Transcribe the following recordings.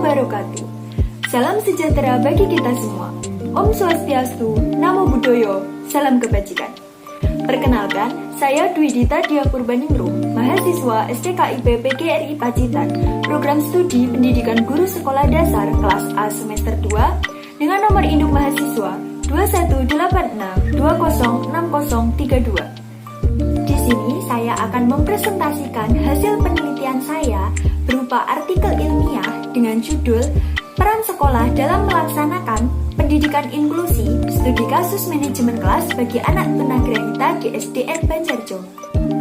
wabarakatuh. Salam sejahtera bagi kita semua. Om Swastiastu, Namo Buddhaya, salam kebajikan. Perkenalkan, saya Dwi Dita Dia Purbaningrum, mahasiswa STKIP PGRI Pacitan, program studi pendidikan guru sekolah dasar kelas A semester 2 dengan nomor induk mahasiswa 2186206032. Di sini saya akan mempresentasikan hasil penelitian saya berupa artikel ilmiah dengan judul Peran Sekolah dalam Melaksanakan Pendidikan Inklusi Studi Kasus Manajemen Kelas bagi Anak Tunagrahita di SDN Banjarjo.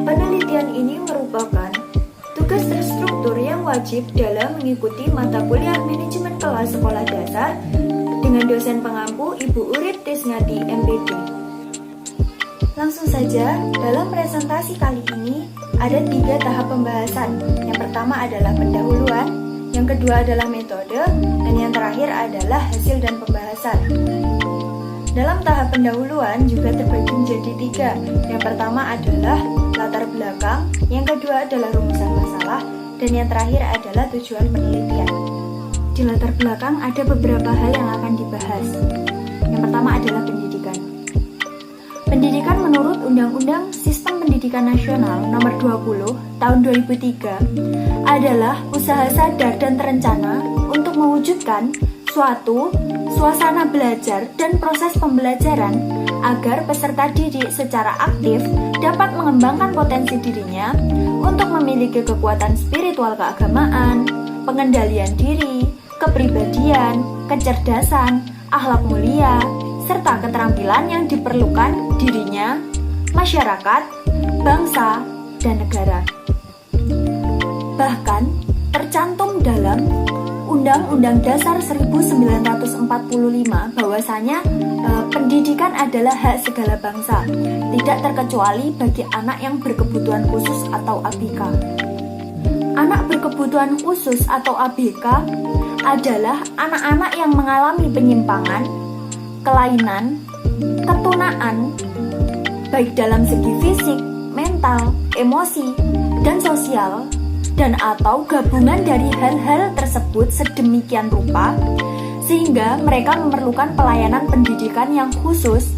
Penelitian ini merupakan tugas terstruktur yang wajib dalam mengikuti mata kuliah manajemen kelas sekolah dasar dengan dosen pengampu Ibu Urip Tisngati MPD. Langsung saja, dalam presentasi kali ini ada 3 tahap pembahasan. Yang pertama adalah pendahuluan, yang kedua adalah metode, dan yang terakhir adalah hasil dan pembahasan. Dalam tahap pendahuluan juga terbagi menjadi 3. Yang pertama adalah latar belakang, yang kedua adalah rumusan masalah, dan yang terakhir adalah tujuan penelitian. Di latar belakang ada beberapa hal yang akan dibahas. Yang pertama adalah pendidikan. Pendidikan menurut Undang-Undang Sistem Pendidikan Nasional Nomor 20 Tahun 2003 adalah usaha sadar dan terencana untuk mewujudkan suatu suasana belajar dan proses pembelajaran agar peserta didik secara aktif dapat mengembangkan potensi dirinya untuk memiliki kekuatan spiritual keagamaan, pengendalian diri, kepribadian, kecerdasan, akhlak mulia, serta keterampilan yang diperlukan dirinya, masyarakat, bangsa, dan negara. Bahkan tercantum dalam Undang-Undang Dasar 1945 bahwasanya pendidikan adalah hak segala bangsa, tidak terkecuali bagi anak yang berkebutuhan khusus atau ABK. Anak berkebutuhan khusus atau ABK adalah anak-anak yang mengalami penyimpangan, kelainan, ketunaan, baik dalam segi fisik, mental, emosi, dan sosial, dan atau gabungan dari hal-hal tersebut sedemikian rupa, sehingga mereka memerlukan pelayanan pendidikan yang khusus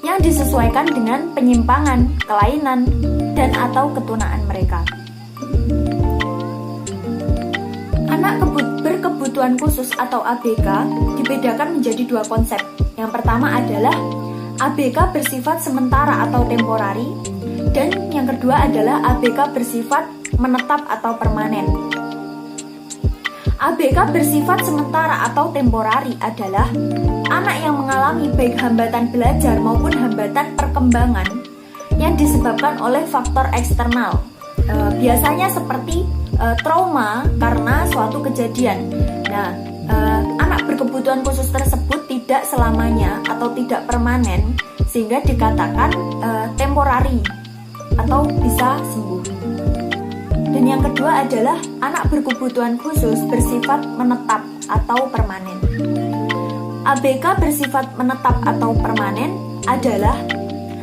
yang disesuaikan dengan penyimpangan, kelainan, dan atau ketunaan mereka. Anak berkebutuhan khusus atau ABK dibedakan menjadi 2 konsep. Yang pertama adalah ABK bersifat sementara atau temporari, dan yang kedua adalah ABK bersifat menetap atau permanen. ABK bersifat sementara atau temporari adalah anak yang mengalami baik hambatan belajar maupun hambatan perkembangan yang disebabkan oleh faktor eksternal, biasanya seperti trauma karena suatu kejadian. Nah, anak berkebutuhan khusus tersebut tidak selamanya atau tidak permanen, sehingga dikatakan temporari atau bisa sembuh. Dan yang kedua adalah anak berkebutuhan khusus bersifat menetap atau permanen. ABK bersifat menetap atau permanen adalah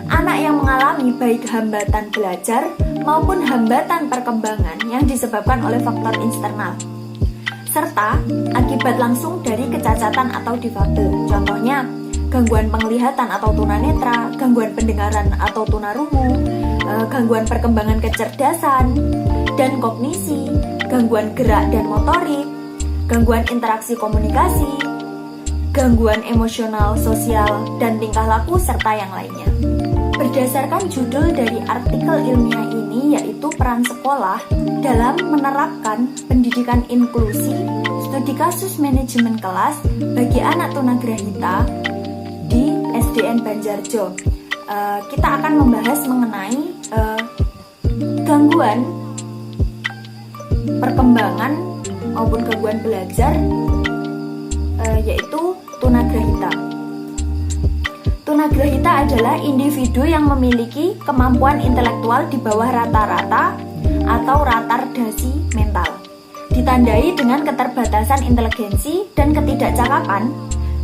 anak yang mengalami baik hambatan belajar maupun hambatan perkembangan yang disebabkan oleh faktor eksternal, serta akibat langsung dari kecacatan atau difabel. Contohnya, gangguan penglihatan atau tunanetra, gangguan pendengaran atau tunarungu, gangguan perkembangan kecerdasan dan kognisi, gangguan gerak dan motorik, gangguan interaksi komunikasi, gangguan emosional, sosial, dan tingkah laku, serta yang lainnya. Berdasarkan judul dari artikel ilmiah ini, yaitu Peran Sekolah dalam Menerapkan Pendidikan Inklusi Studi Kasus Manajemen Kelas bagi Anak Tunagrahita di SDN Banjarjo. Kita akan membahas mengenai gangguan perkembangan maupun gangguan belajar, yaitu tunagrahita. Tunagrahita adalah individu yang memiliki kemampuan intelektual di bawah rata-rata atau retardasi mental, ditandai dengan keterbatasan inteligensi dan ketidakcakapan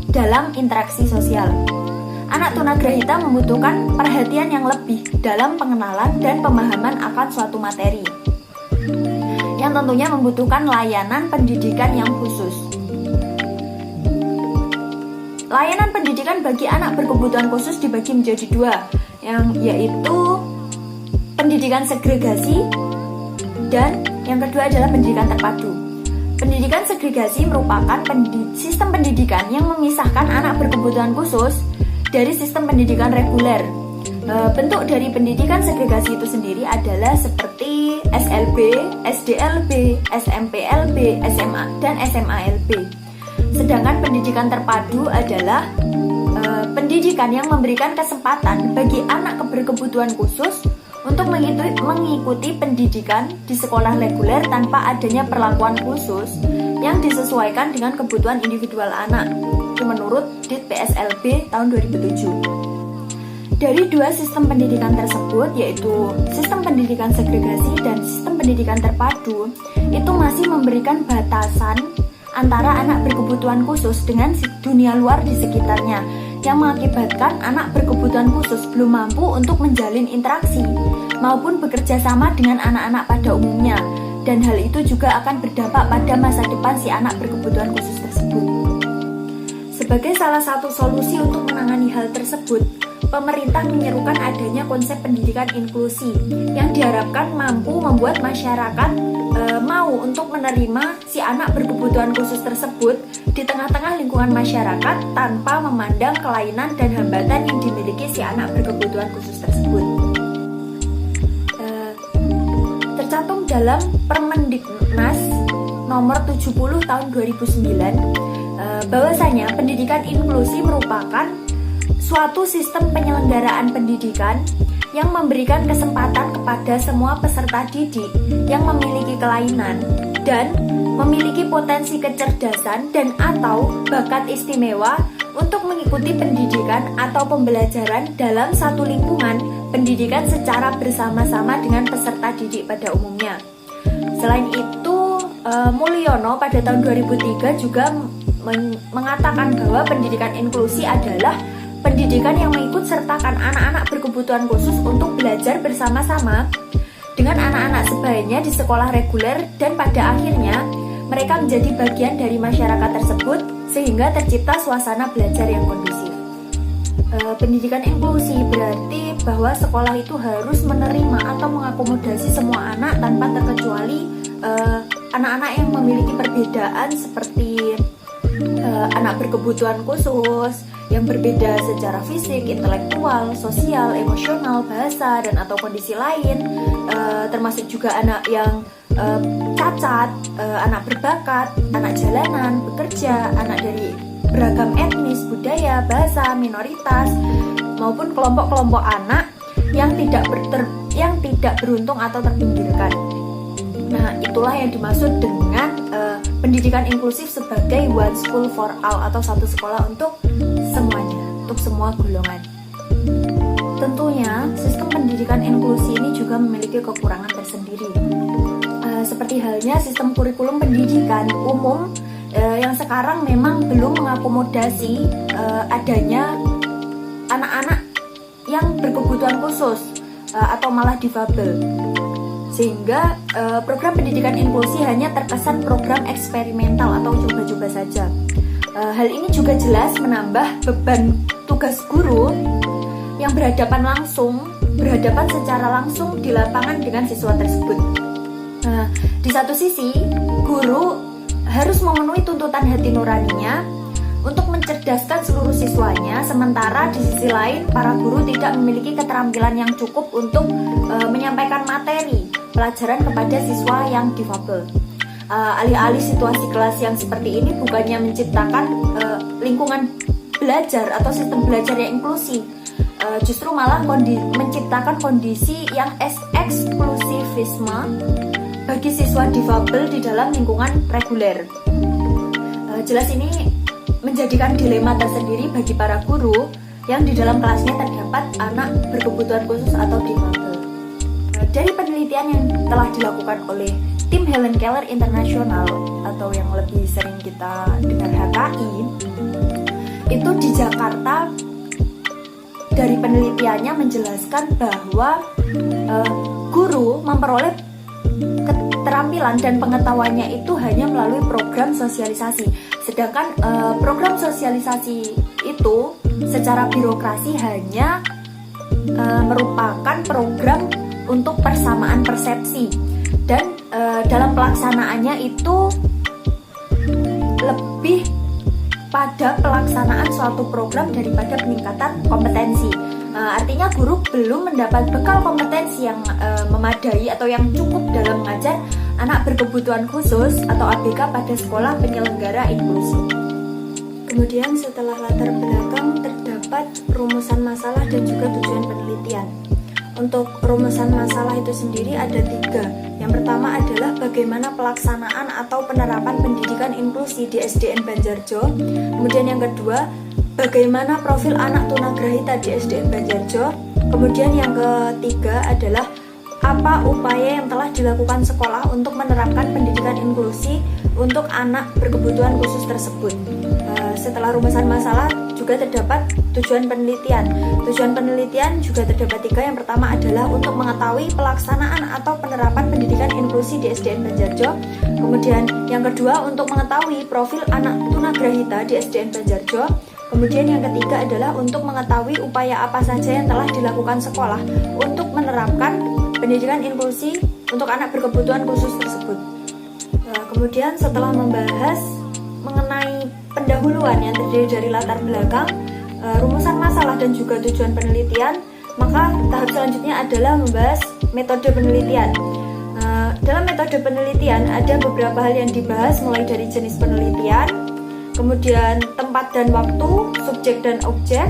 dalam interaksi sosial. Anak tunagrahita membutuhkan perhatian yang lebih dalam pengenalan dan pemahaman akan suatu materi, yang tentunya membutuhkan layanan pendidikan yang khusus. layanan pendidikan bagi anak berkebutuhan khusus dibagi menjadi dua, yaitu pendidikan segregasi dan yang kedua adalah pendidikan terpadu. Pendidikan segregasi merupakan sistem pendidikan yang memisahkan anak berkebutuhan khusus dari sistem pendidikan reguler. Bentuk dari pendidikan segregasi itu sendiri adalah seperti SLB, SDLB, SMPLB, SMA, dan SMALB. Sedangkan pendidikan terpadu adalah pendidikan yang memberikan kesempatan bagi anak berkebutuhan khusus untuk mengikuti pendidikan di sekolah reguler tanpa adanya perlakuan khusus yang disesuaikan dengan kebutuhan individual anak. Itu menurut DIT PSLB tahun 2007. Dari dua sistem pendidikan tersebut, yaitu sistem pendidikan segregasi dan sistem pendidikan terpadu, itu masih memberikan batasan antara anak berkebutuhan khusus dengan dunia luar di sekitarnya, yang mengakibatkan anak berkebutuhan khusus belum mampu untuk menjalin interaksi maupun bekerja sama dengan anak-anak pada umumnya, dan hal itu juga akan berdampak pada masa depan si anak berkebutuhan khusus tersebut. Sebagai salah satu solusi untuk menangani hal tersebut, pemerintah menyerukan adanya konsep pendidikan inklusi yang diharapkan mampu membuat masyarakat mau untuk menerima si anak berkebutuhan khusus tersebut di tengah-tengah lingkungan masyarakat tanpa memandang kelainan dan hambatan yang dimiliki si anak berkebutuhan khusus tersebut. Tercantum dalam Permendiknas nomor 70 tahun 2009 bahwasanya pendidikan inklusi merupakan suatu sistem penyelenggaraan pendidikan yang memberikan kesempatan kepada semua peserta didik yang memiliki kelainan dan memiliki potensi kecerdasan dan atau bakat istimewa untuk mengikuti pendidikan atau pembelajaran dalam satu lingkungan pendidikan secara bersama-sama dengan peserta didik pada umumnya. Selain itu, Mulyono pada tahun 2003 juga mengatakan bahwa pendidikan inklusi adalah pendidikan yang mengikut sertakan anak-anak berkebutuhan khusus untuk belajar bersama-sama dengan anak-anak sebayanya di sekolah reguler, dan pada akhirnya mereka menjadi bagian dari masyarakat tersebut sehingga tercipta suasana belajar yang kondusif. Pendidikan inklusi berarti bahwa sekolah itu harus menerima atau mengakomodasi semua anak tanpa terkecuali anak-anak yang memiliki perbedaan seperti anak berkebutuhan khusus yang berbeda secara fisik, intelektual, sosial, emosional, bahasa, dan atau kondisi lain, termasuk juga anak yang cacat, anak berbakat, anak jalanan, bekerja, anak dari beragam etnis, budaya, bahasa, minoritas, maupun kelompok-kelompok anak yang tidak beruntung atau terpinggirkan. Nah, itulah yang dimaksud dengan pendidikan inklusif sebagai one school for all atau satu sekolah untuk semuanya, untuk semua golongan. Tentunya, sistem pendidikan inklusi ini juga memiliki kekurangan tersendiri. Seperti halnya sistem kurikulum pendidikan umum yang sekarang memang belum mengakomodasi adanya anak-anak yang berkebutuhan khusus atau malah difabel. Sehingga program pendidikan inklusi hanya terkesan program eksperimental atau coba-coba saja. Hal ini juga jelas menambah beban tugas guru yang berhadapan secara langsung di lapangan dengan siswa tersebut. Di satu sisi, guru harus memenuhi tuntutan hati nuraninya untuk mencerdaskan seluruh siswanya, sementara di sisi lain para guru tidak memiliki keterampilan yang cukup untuk menyampaikan materi pelajaran kepada siswa yang difabel. Alih-alih situasi kelas yang seperti ini bukannya menciptakan lingkungan belajar atau sistem belajar yang inklusi, justru malah menciptakan kondisi yang eksklusivisme bagi siswa difabel di dalam lingkungan reguler. Jelas ini menjadikan dilema tersendiri bagi para guru yang di dalam kelasnya terdapat anak berkebutuhan khusus atau difabel. Dari penelitian yang telah dilakukan oleh tim Helen Keller International atau yang lebih sering kita dengar HKI, itu di Jakarta dari penelitiannya menjelaskan bahwa guru memperoleh keterampilan dan pengetahuannya itu hanya melalui program sosialisasi. Sedangkan program sosialisasi itu secara birokrasi hanya merupakan program untuk persamaan persepsi, dan dalam pelaksanaannya itu lebih pada pelaksanaan suatu program daripada peningkatan kompetensi. Artinya guru belum mendapat bekal kompetensi yang memadai atau yang cukup dalam mengajar anak berkebutuhan khusus atau ABK pada sekolah penyelenggara inklusi. Kemudian setelah latar belakang terdapat rumusan masalah dan juga tujuan penelitian. Untuk rumusan masalah itu sendiri ada 3. Yang pertama adalah bagaimana pelaksanaan atau penerapan pendidikan inklusi di SDN Banjarjo. Kemudian yang kedua, bagaimana profil anak tunagrahita di SDN Banjarjo. Kemudian yang ketiga adalah apa upaya yang telah dilakukan sekolah untuk menerapkan pendidikan inklusi untuk anak berkebutuhan khusus tersebut. Setelah rumusan masalah juga terdapat tujuan penelitian. Tujuan penelitian juga terdapat 3. Yang pertama adalah untuk mengetahui pelaksanaan atau penerapan pendidikan inklusi di SDN Banjarjo. Kemudian yang kedua untuk mengetahui profil anak tunagrahita di SDN Banjarjo. Kemudian yang ketiga adalah untuk mengetahui upaya apa saja yang telah dilakukan sekolah untuk menerapkan pendidikan inklusi untuk anak berkebutuhan khusus tersebut. Kemudian setelah membahas mengenai pendahuluan yang terdiri dari latar belakang, rumusan masalah dan juga tujuan penelitian, maka tahap selanjutnya adalah membahas metode penelitian. Dalam metode penelitian ada beberapa hal yang dibahas, mulai dari jenis penelitian, kemudian tempat dan waktu, subjek dan objek,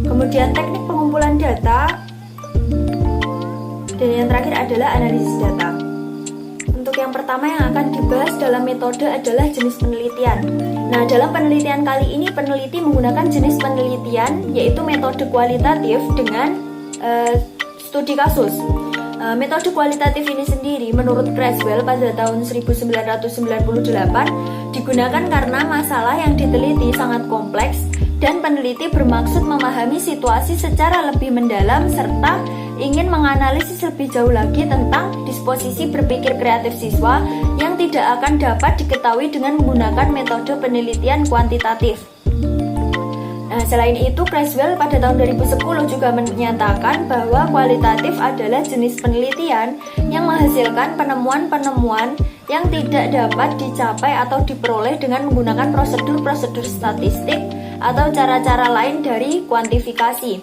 kemudian teknik pengumpulan data, dan yang terakhir adalah analisis data. Untuk yang pertama yang akan dibahas dalam metode adalah jenis penelitian. Nah, dalam penelitian kali ini peneliti menggunakan jenis penelitian yaitu metode kualitatif dengan studi kasus. Metode kualitatif ini sendiri menurut Creswell pada tahun 1998 digunakan karena masalah yang diteliti sangat kompleks dan peneliti bermaksud memahami situasi secara lebih mendalam serta ingin menganalisis lebih jauh lagi tentang disposisi berpikir kreatif siswa yang tidak akan dapat diketahui dengan menggunakan metode penelitian kuantitatif. Nah, selain itu, Creswell pada tahun 2010 juga menyatakan bahwa kualitatif adalah jenis penelitian yang menghasilkan penemuan-penemuan yang tidak dapat dicapai atau diperoleh dengan menggunakan prosedur-prosedur statistik atau cara-cara lain dari kuantifikasi.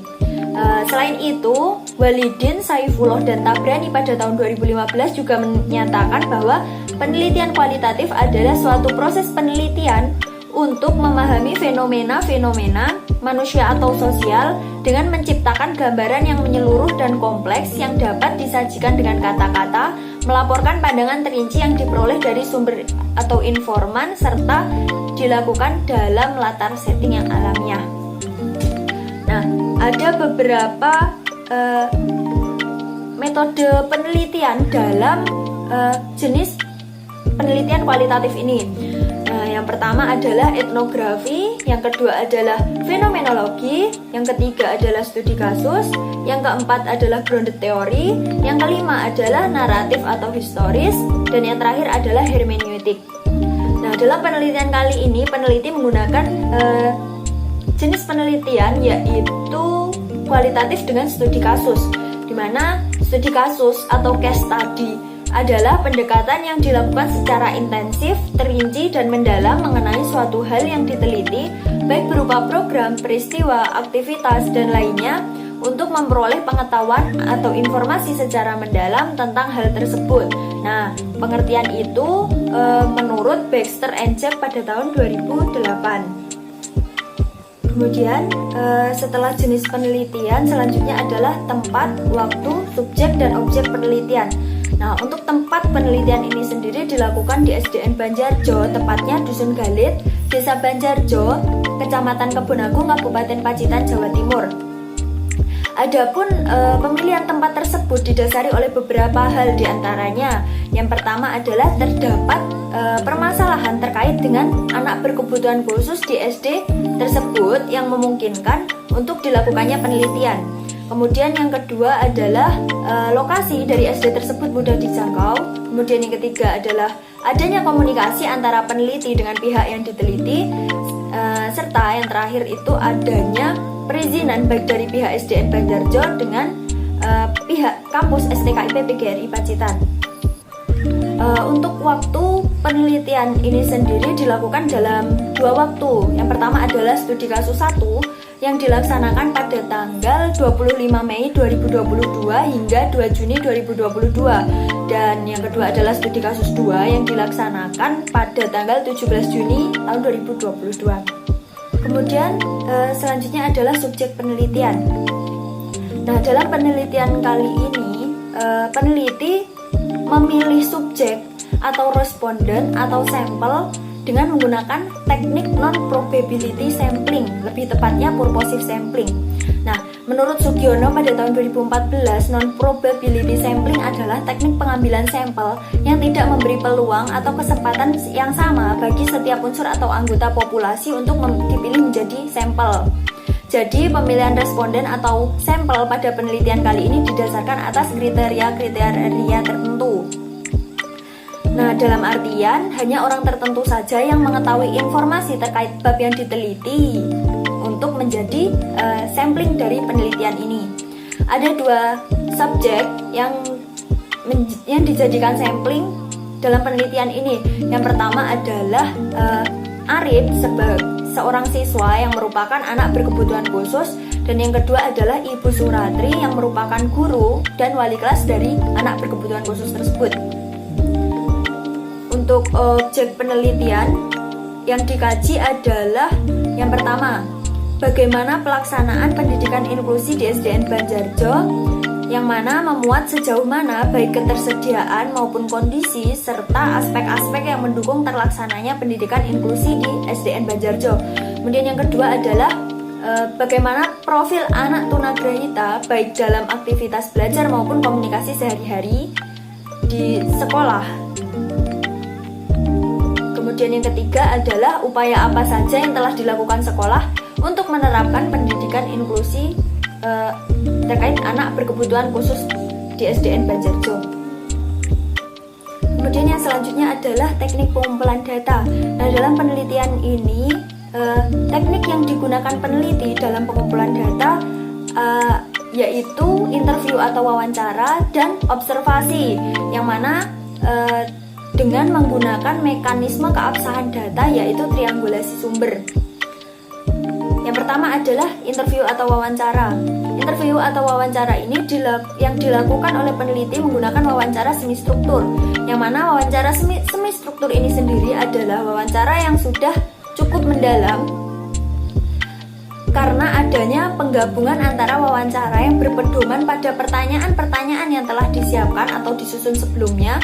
Selain itu, Walidin, Saifullah, dan Tabrani pada tahun 2015 juga menyatakan bahwa penelitian kualitatif adalah suatu proses penelitian untuk memahami fenomena-fenomena manusia atau sosial dengan menciptakan gambaran yang menyeluruh dan kompleks yang dapat disajikan dengan kata-kata, melaporkan pandangan terinci yang diperoleh dari sumber atau informan, serta dilakukan dalam latar setting yang alamiah. Nah, ada beberapa metode penelitian dalam jenis penelitian kualitatif ini. Nah, yang pertama adalah etnografi, yang kedua adalah fenomenologi, yang ketiga adalah studi kasus, yang keempat adalah grounded theory, yang kelima adalah naratif atau historis, dan yang terakhir adalah hermeneutik. Nah, dalam penelitian kali ini peneliti menggunakan jenis penelitian yaitu kualitatif dengan studi kasus, di mana studi kasus atau case study adalah pendekatan yang dilakukan secara intensif, terinci, dan mendalam mengenai suatu hal yang diteliti, baik berupa program, peristiwa, aktivitas, dan lainnya, untuk memperoleh pengetahuan atau informasi secara mendalam tentang hal tersebut. Nah, pengertian itu menurut Baxter and Jack pada tahun 2008. Kemudian setelah jenis penelitian, selanjutnya adalah tempat, waktu, subjek, dan objek penelitian. Nah, untuk tempat penelitian ini sendiri dilakukan di SDN Banjarjo, tepatnya Dusun Galit, Desa Banjarjo, Kecamatan Kebonagung, Kabupaten Pacitan, Jawa Timur. Adapun pemilihan tempat tersebut didasari oleh beberapa hal, diantaranya yang pertama adalah terdapat permasalahan terkait dengan anak berkebutuhan khusus di SD tersebut yang memungkinkan untuk dilakukannya penelitian. Kemudian yang kedua adalah lokasi dari SD tersebut mudah dijangkau. Kemudian yang ketiga adalah adanya komunikasi antara peneliti dengan pihak yang diteliti. serta yang terakhir itu adanya perizinan baik dari pihak SDN Banjarjo dengan pihak kampus STKIP PGRI Pacitan. Untuk waktu penelitian ini sendiri dilakukan dalam 2 waktu. Yang pertama adalah studi kasus 1 yang dilaksanakan pada tanggal 25 Mei 2022 hingga 2 Juni 2022. Dan yang kedua adalah studi kasus 2 yang dilaksanakan pada tanggal 17 Juni tahun 2022. Kemudian selanjutnya adalah subjek penelitian. Nah, dalam penelitian kali ini peneliti memilih subjek atau responden atau sampel dengan menggunakan teknik non-probability sampling, lebih tepatnya purposive sampling. Nah, menurut Sugiono pada tahun 2014, non-probability sampling adalah teknik pengambilan sampel yang tidak memberi peluang atau kesempatan yang sama bagi setiap unsur atau anggota populasi untuk dipilih menjadi sampel. Jadi, pemilihan responden atau sampel pada penelitian kali ini didasarkan atas kriteria-kriteria tertentu. Nah, dalam artian, hanya orang tertentu saja yang mengetahui informasi terkait bab yang diteliti untuk menjadi sampling dari penelitian ini. Ada 2 subjek yang dijadikan sampling dalam penelitian ini. Yang pertama adalah Arif seorang siswa yang merupakan anak berkebutuhan khusus, dan yang kedua adalah Ibu Suratri yang merupakan guru dan wali kelas dari anak berkebutuhan khusus tersebut. Untuk objek penelitian yang dikaji adalah yang pertama, bagaimana pelaksanaan pendidikan inklusi di SDN Banjarjo, yang mana memuat sejauh mana baik ketersediaan maupun kondisi serta aspek-aspek yang mendukung terlaksananya pendidikan inklusi di SDN Banjarjo. Kemudian yang kedua adalah bagaimana profil anak tunagrahita baik dalam aktivitas belajar maupun komunikasi sehari-hari di sekolah. Kemudian yang ketiga adalah upaya apa saja yang telah dilakukan sekolah untuk menerapkan pendidikan inklusi terkait anak berkebutuhan khusus di SDN Banjarjo. Kemudian yang selanjutnya adalah teknik pengumpulan data. Nah, dalam penelitian ini teknik yang digunakan peneliti dalam pengumpulan data yaitu interview atau wawancara dan observasi, yang mana dengan menggunakan mekanisme keabsahan data yaitu triangulasi sumber. Yang pertama adalah interview atau wawancara. Interview atau wawancara ini yang dilakukan oleh peneliti menggunakan wawancara semi struktur, yang mana wawancara semi struktur ini sendiri adalah wawancara yang sudah cukup mendalam karena adanya penggabungan antara wawancara yang berpedoman pada pertanyaan-pertanyaan yang telah disiapkan atau disusun sebelumnya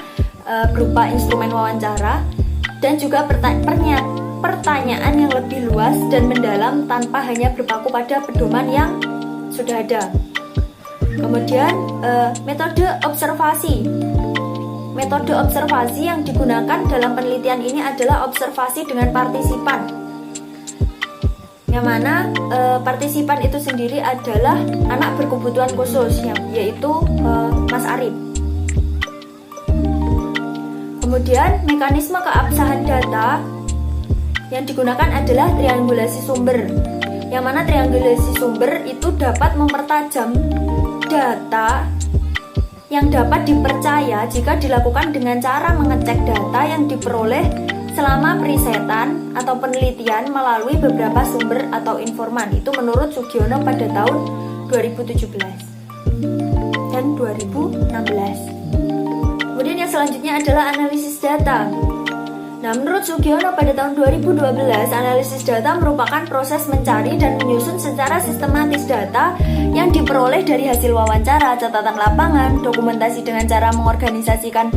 berupa instrumen wawancara, dan juga pertanyaan yang lebih luas dan mendalam tanpa hanya berpaku pada pedoman yang sudah ada. Kemudian metode observasi. Metode observasi yang digunakan dalam penelitian ini adalah observasi dengan partisipan, yang mana partisipan itu sendiri adalah anak berkebutuhan khusus, yaitu Mas Arif. Kemudian mekanisme keabsahan data yang digunakan adalah triangulasi sumber, yang mana triangulasi sumber itu dapat mempertajam data yang dapat dipercaya jika dilakukan dengan cara mengecek data yang diperoleh selama perisetan atau penelitian melalui beberapa sumber atau informan. Itu menurut Sugiono pada tahun 2017 dan 2016. Kemudian yang selanjutnya adalah analisis data. Nah, menurut Sugiono pada tahun 2012, analisis data merupakan proses mencari dan menyusun secara sistematis data yang diperoleh dari hasil wawancara, catatan lapangan, dokumentasi dengan cara mengorganisasikan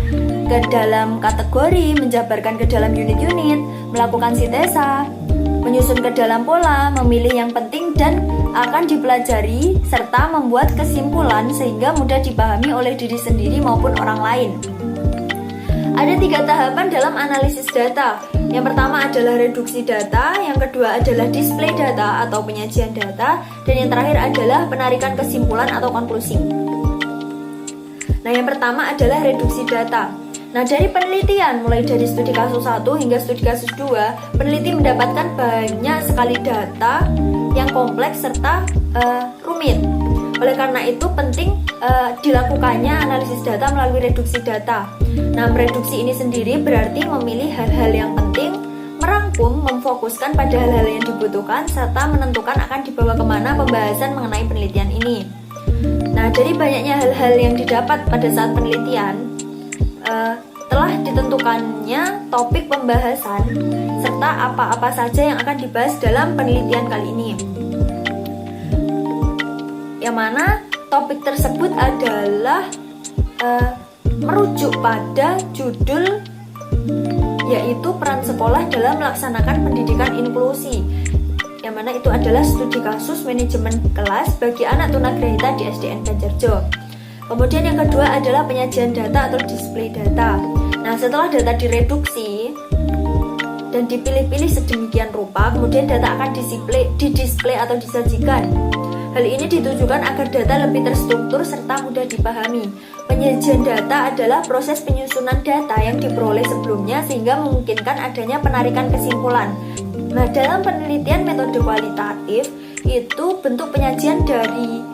ke dalam kategori, menjabarkan ke dalam unit-unit, melakukan sintesa, menyusun ke dalam pola, memilih yang penting dan akan dipelajari, serta membuat kesimpulan sehingga mudah dipahami oleh diri sendiri maupun orang lain. Ada 3 tahapan dalam analisis data. Yang pertama adalah reduksi data, yang kedua adalah display data atau penyajian data, dan yang terakhir adalah penarikan kesimpulan atau konklusi. Nah, yang pertama adalah reduksi data. Nah, dari penelitian mulai dari studi kasus 1 hingga studi kasus 2, peneliti mendapatkan banyak sekali data yang kompleks serta rumit. Oleh karena itu penting dilakukannya analisis data melalui reduksi data. Nah, mereduksi ini sendiri berarti memilih hal-hal yang penting, merangkum, memfokuskan pada hal-hal yang dibutuhkan, serta menentukan akan dibawa kemana pembahasan mengenai penelitian ini. Nah, dari banyaknya hal-hal yang didapat pada saat penelitian, telah ditentukannya topik pembahasan serta apa-apa saja yang akan dibahas dalam penelitian kali ini. Yang mana topik tersebut adalah merujuk pada judul, yaitu peran sekolah dalam melaksanakan pendidikan inklusi, yang mana itu adalah studi kasus manajemen kelas bagi anak tunagrahita di SDN Banjarjo. Kemudian yang kedua adalah penyajian data atau display data. Nah, setelah data direduksi dan dipilih-pilih sedemikian rupa, kemudian data akan didisplay atau disajikan. Hal ini ditujukan agar data lebih terstruktur serta mudah dipahami. Penyajian data adalah proses penyusunan data yang diperoleh sebelumnya sehingga memungkinkan adanya penarikan kesimpulan. Nah, dalam penelitian metode kualitatif itu bentuk penyajian dari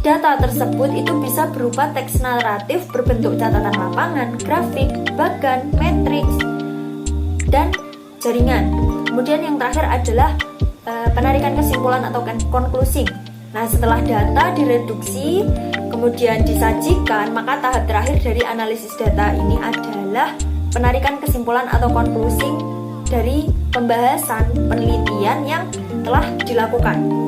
data tersebut itu bisa berupa teks naratif berbentuk catatan lapangan, grafik, bagan, matriks, dan jaringan. Kemudian yang terakhir adalah penarikan kesimpulan atau konklusi. Nah, setelah data direduksi kemudian disajikan, maka tahap terakhir dari analisis data ini adalah penarikan kesimpulan atau konklusi dari pembahasan penelitian yang telah dilakukan.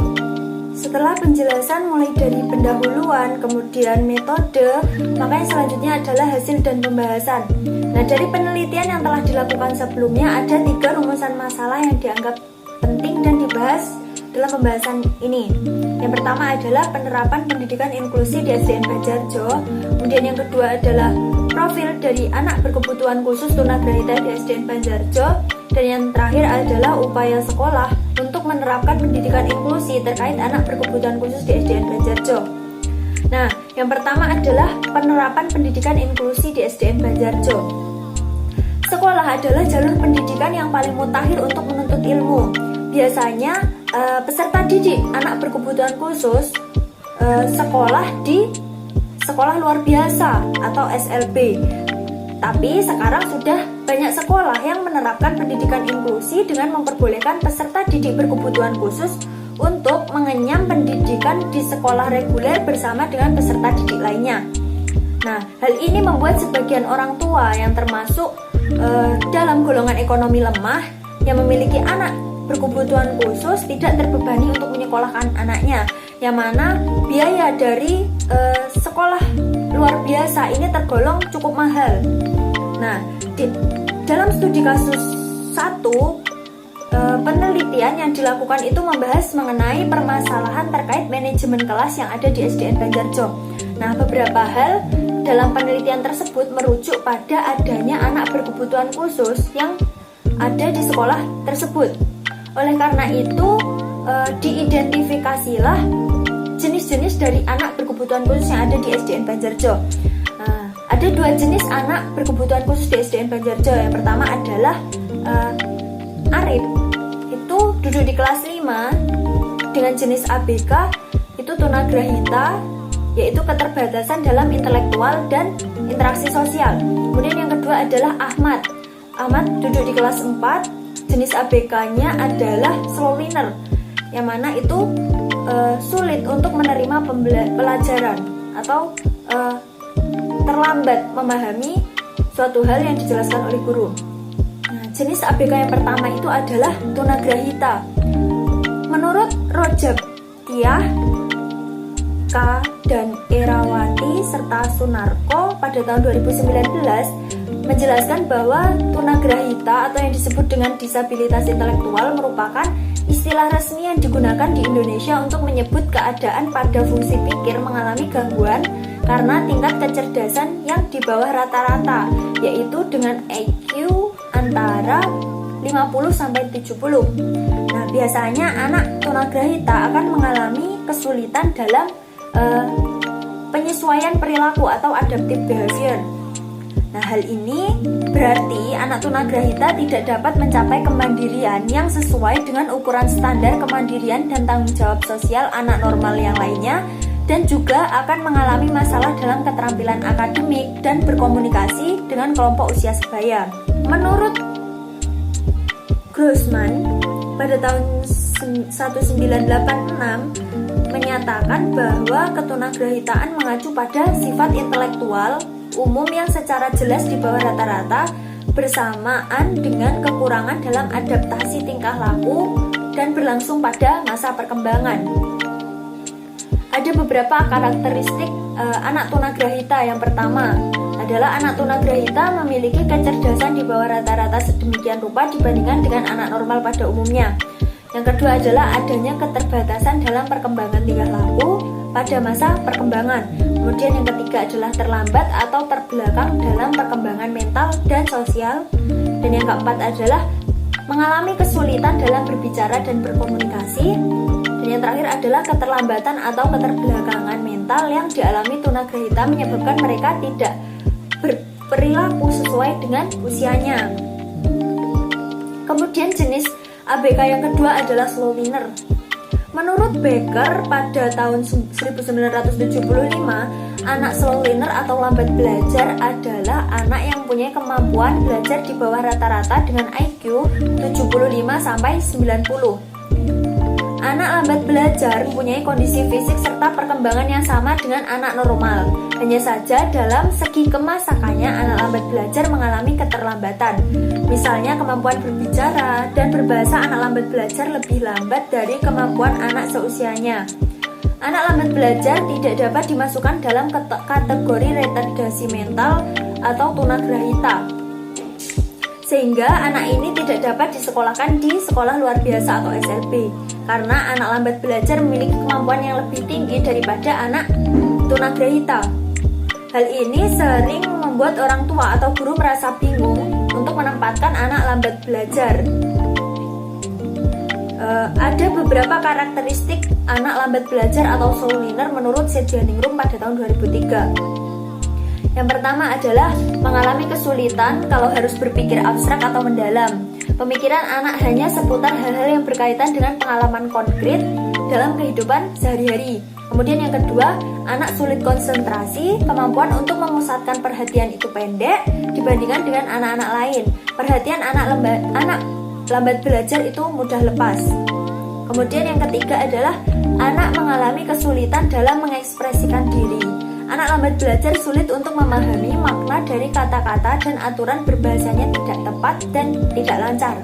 Setelah penjelasan mulai dari pendahuluan, kemudian metode, maka yang selanjutnya adalah hasil dan pembahasan. Nah, dari penelitian yang telah dilakukan sebelumnya ada 3 rumusan masalah yang dianggap penting dan dibahas dalam pembahasan ini. Yang pertama adalah penerapan pendidikan inklusi di SDN Banjarjo. Kemudian yang kedua adalah profil dari anak berkebutuhan khusus tunagrahita di SDN Banjarjo. Dan yang terakhir adalah upaya sekolah untuk menerapkan pendidikan inklusi terkait anak berkebutuhan khusus di SDN Banjarjo. Nah, yang pertama adalah penerapan pendidikan inklusi di SDN Banjarjo. Sekolah adalah jalur pendidikan yang paling mutakhir untuk menuntut ilmu. Biasanya peserta didik anak berkebutuhan khusus sekolah di sekolah luar biasa atau SLB. Tapi sekarang sudah banyak sekolah yang menerapkan pendidikan inklusi dengan memperbolehkan peserta didik berkebutuhan khusus untuk mengenyam pendidikan di sekolah reguler bersama dengan peserta didik lainnya. Nah, hal ini membuat sebagian orang tua yang termasuk dalam golongan ekonomi lemah yang memiliki anak berkebutuhan khusus tidak terbebani untuk menyekolahkan anaknya, yang mana biaya dari sekolah luar biasa ini tergolong cukup mahal. Nah, dalam studi kasus 1, penelitian yang dilakukan itu membahas mengenai permasalahan terkait manajemen kelas yang ada di SDN Banjarjo. Nah, beberapa hal dalam penelitian tersebut merujuk pada adanya anak berkebutuhan khusus yang ada di sekolah tersebut. Oleh karena itu, diidentifikasilah jenis-jenis dari anak berkebutuhan khusus yang ada di SDN Banjarjo. Ada 2 jenis anak berkebutuhan khusus di SDN Banjarjo. Yang pertama adalah Arif, itu duduk di kelas 5 dengan jenis ABK, itu tunagrahita, yaitu keterbatasan dalam intelektual dan interaksi sosial. Kemudian yang kedua adalah Ahmad duduk di kelas 4, jenis ABK-nya adalah slow learner, yang mana itu sulit untuk menerima pelajaran atau terlambat memahami suatu hal yang dijelaskan oleh guru. Nah, jenis ABK yang pertama itu adalah tunagrahita. Menurut Rojab Tiah, K dan Erawati serta Sunarko pada tahun 2019 menjelaskan bahwa tunagrahita atau yang disebut dengan disabilitas intelektual merupakan istilah resmi yang digunakan di Indonesia untuk menyebut keadaan pada fungsi pikir mengalami gangguan karena tingkat kecerdasan yang di bawah rata-rata, yaitu dengan IQ antara 50-70. Nah, biasanya anak tunagrahita akan mengalami kesulitan dalam penyesuaian perilaku atau adaptive behavior. Nah, hal ini berarti anak tunagrahita tidak dapat mencapai kemandirian yang sesuai dengan ukuran standar kemandirian dan tanggung jawab sosial anak normal yang lainnya, dan juga akan mengalami masalah dalam keterampilan akademik dan berkomunikasi dengan kelompok usia sebaya. Menurut Grossman, pada tahun 1986 menyatakan bahwa ketunagrahitaan mengacu pada sifat intelektual umum yang secara jelas di bawah rata-rata bersamaan dengan kekurangan dalam adaptasi tingkah laku dan berlangsung pada masa perkembangan. Ada beberapa karakteristik anak tunagrahita. Yang pertama adalah anak tunagrahita memiliki kecerdasan di bawah rata-rata sedemikian rupa dibandingkan dengan anak normal pada umumnya. Yang kedua adalah adanya keterbatasan dalam perkembangan tingkah laku pada masa perkembangan. Kemudian yang ketiga adalah terlambat atau terbelakang dalam perkembangan mental dan sosial. Dan yang keempat adalah mengalami kesulitan dalam berbicara dan berkomunikasi. Dan yang terakhir adalah keterlambatan atau keterbelakangan mental yang dialami tunagrahita menyebabkan mereka tidak berperilaku sesuai dengan usianya. Kemudian jenis ABK yang kedua adalah slow learner. Menurut Becker, pada tahun 1975, anak slow learner atau lambat belajar adalah anak yang mempunyai kemampuan belajar di bawah rata-rata dengan IQ 75-90. Anak lambat belajar mempunyai kondisi fisik serta perkembangan yang sama dengan anak normal. Hanya saja dalam segi kemasakannya anak lambat belajar mengalami keterlambatan. Misalnya kemampuan berbicara dan berbahasa anak lambat belajar lebih lambat dari kemampuan anak seusianya. Anak lambat belajar tidak dapat dimasukkan dalam kategori retardasi mental atau tunagrahita, sehingga anak ini tidak dapat disekolahkan di sekolah luar biasa atau SLB, karena anak lambat belajar memiliki kemampuan yang lebih tinggi daripada anak tunagrahita. Hal ini sering membuat orang tua atau guru merasa bingung untuk menempatkan anak lambat belajar. Ada beberapa karakteristik anak lambat belajar atau slow learner menurut Sedianingrum pada tahun 2003. Yang pertama adalah mengalami kesulitan kalau harus berpikir abstrak atau mendalam. Pemikiran anak hanya seputar hal-hal yang berkaitan dengan pengalaman konkret dalam kehidupan sehari-hari. Kemudian yang kedua, anak sulit konsentrasi, kemampuan untuk memusatkan perhatian itu pendek dibandingkan dengan anak-anak lain. Perhatian anak lambat belajar itu mudah lepas. Kemudian yang ketiga adalah anak mengalami kesulitan dalam mengekspresikan diri. Anak lambat belajar sulit untuk memahami makna dari kata-kata dan aturan berbahasanya tidak tepat dan tidak lancar.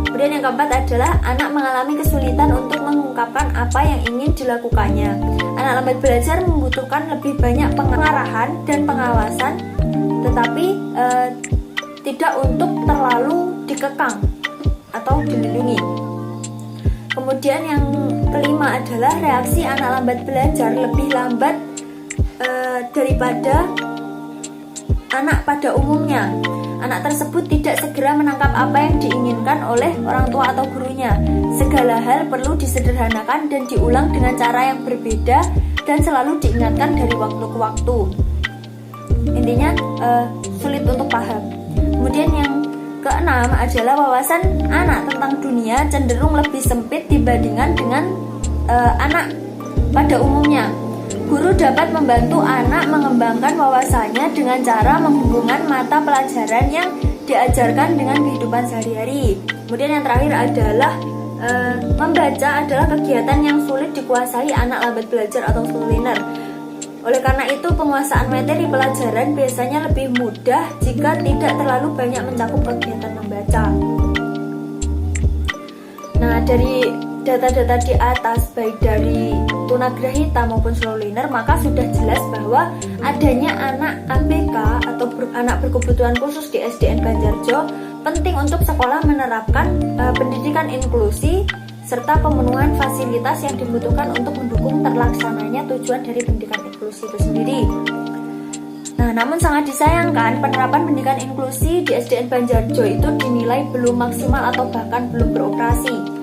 Kemudian yang keempat adalah anak mengalami kesulitan untuk mengungkapkan apa yang ingin dilakukannya. Anak lambat belajar membutuhkan lebih banyak pengarahan dan pengawasan, tetapi tidak untuk terlalu dikekang atau dilindungi. Kemudian yang kelima adalah reaksi anak lambat belajar lebih lambat daripada anak pada umumnya. Anak tersebut tidak segera menangkap apa yang diinginkan oleh orang tua atau gurunya. Segala hal perlu disederhanakan dan diulang dengan cara yang berbeda dan selalu diingatkan dari waktu ke waktu. Intinya sulit untuk paham. Kemudian yang keenam adalah wawasan anak tentang dunia cenderung lebih sempit dibandingkan dengan anak pada umumnya. Guru dapat membantu anak mengembangkan wawasannya dengan cara menghubungkan mata pelajaran yang diajarkan dengan kehidupan sehari-hari. Kemudian yang terakhir adalah membaca adalah kegiatan yang sulit dikuasai anak lambat belajar atau slow learner. Oleh karena itu, penguasaan materi pelajaran biasanya lebih mudah jika tidak terlalu banyak mencakup kegiatan membaca. Nah, dari data-data di atas, baik dari tunagrahita maupun slow learner, maka sudah jelas bahwa adanya anak ABK atau anak berkebutuhan khusus di SDN Banjarjo penting untuk sekolah menerapkan pendidikan inklusi serta pemenuhan fasilitas yang dibutuhkan untuk mendukung terlaksananya tujuan dari pendidikan inklusi itu sendiri. Nah, namun sangat disayangkan penerapan pendidikan inklusi di SDN Banjarjo itu dinilai belum maksimal atau bahkan belum beroperasi.